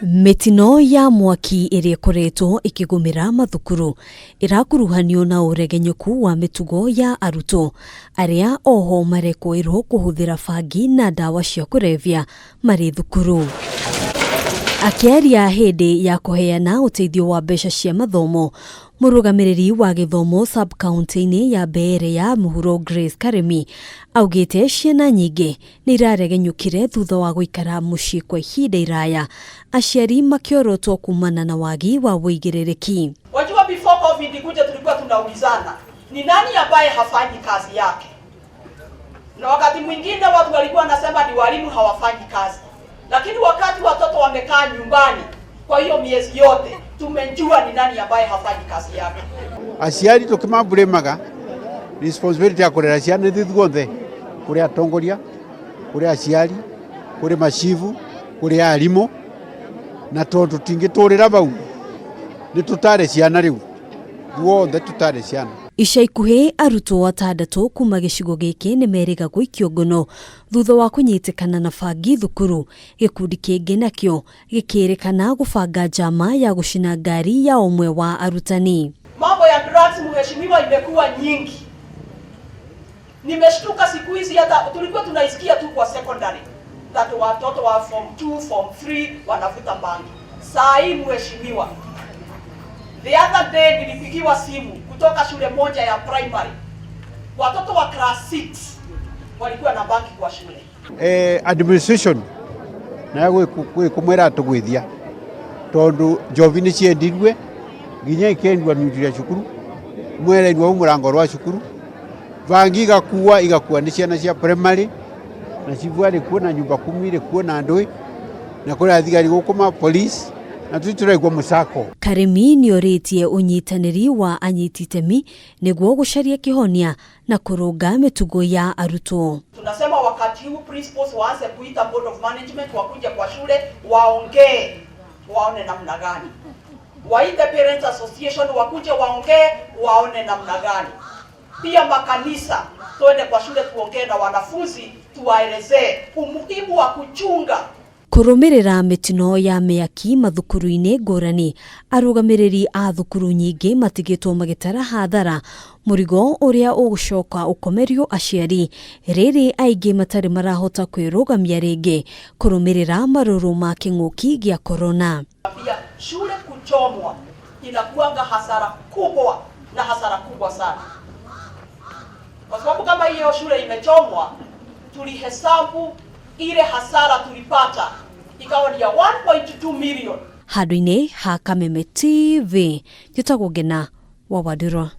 Mitino ya mwaki iria ikoretwo ikigumira mathukuru irakuruhanio na uregenyuku wa mitugo ya arutwo aria oho marekoirwo kuhuthira bangi na dawa cia kurevya mari thukuru. Akiaria hindi ya kuheana uteithio wa mbeca cia mathomo, murugamiriri wa githomo sub-kaunti-ini ya Mbeere ya muhuro Grace Karimi augite ciana nyingi ni iraregenyukire thutha wa guikara mucii kwa ihinda iraya, aciari makiorotwo kumana na wagi wa ugirirki. Wajua before COVID kuja tulikuwa tunaulizana ni nani ambaye hafanyi kazi yake, na wakati mwingine watu walikuwa nasema ni walimu hawafanyi kazi, lakini wakati watoto wamekaa nyumbani kwa hiyo miezi yote tumejua ni nani ambaye hafanyi kazi yake. Aciari tukimamburemaga responsibility ya kurera ciana thithuothe, kuri atongoria, kuri aciari, kuri macivu, kuri arimu, na tondu tingiturira bau ni tutare ciana riu thuothe tutare ciana. Ica ikuhi arutwo atandatu kuma gicigo giki ni meriga guikio ngono thutha wa kunyitikana na bangi thukuru, gikundi kingi nakio gikirikana gubanga njama ya gucina ngari ya umwe wa arutani. Mambo ya drugs mheshimiwa imekuwa nyingi. Nimeshtuka siku hizi, hata tulikuwa tunaisikia tu kwa secondary that watoto wa form 2 form 3 wanavuta bangi. Saa hii mheshimiwa, the other day nilipigiwa simu kutoka shule moja ya primary, watoto wa class 6 walikuwa na bangi kwa shule. Administration na kumwera atugwithia tondu njovi ni ciendirwe nginya ikendwa nyuria cukuru, mwereirwo umurango rwa cukuru, bangi igakua ni ciana cia primary na cibwari kuona nyumba kumire kuona ndui na kuri thigari gukuma police na tuturaigwa musako. Karimi ni oritie unyitaniri wa Anyiti itemi niguo gucaria kihonia na kurunga mitugo ya arutwo. Tunasema wakati huu principals waanze kuita board of management wakuja kwa shule waongee, waone namna gani. Waite parents association wakuje waongee, waone namna gani. Pia makanisa tuende kwa shule tuongee na wanafunzi, tuwaelezee umuhimu wa kuchunga kurumirira mitino ya miaki mathukuru-ini ngurani. Arugamiriri a thukuru nyingi matigitwo magitara hathara murigo uria ugucoka ukomerio aciari, riri aingi matari marahota kwirugamia ringi kurumirira maruru ma king'uki gia corona. Pia shule kuchomwa inakuanga hasara kubwa na hasara kubwa sana, kwa sababu kama hiyo shule imechomwa, tulihesabu ile hasara tulipata ikawa ni ya 1.2 million. Handu-ini ha Kameme TV, Gitagugena wa Wadirwa.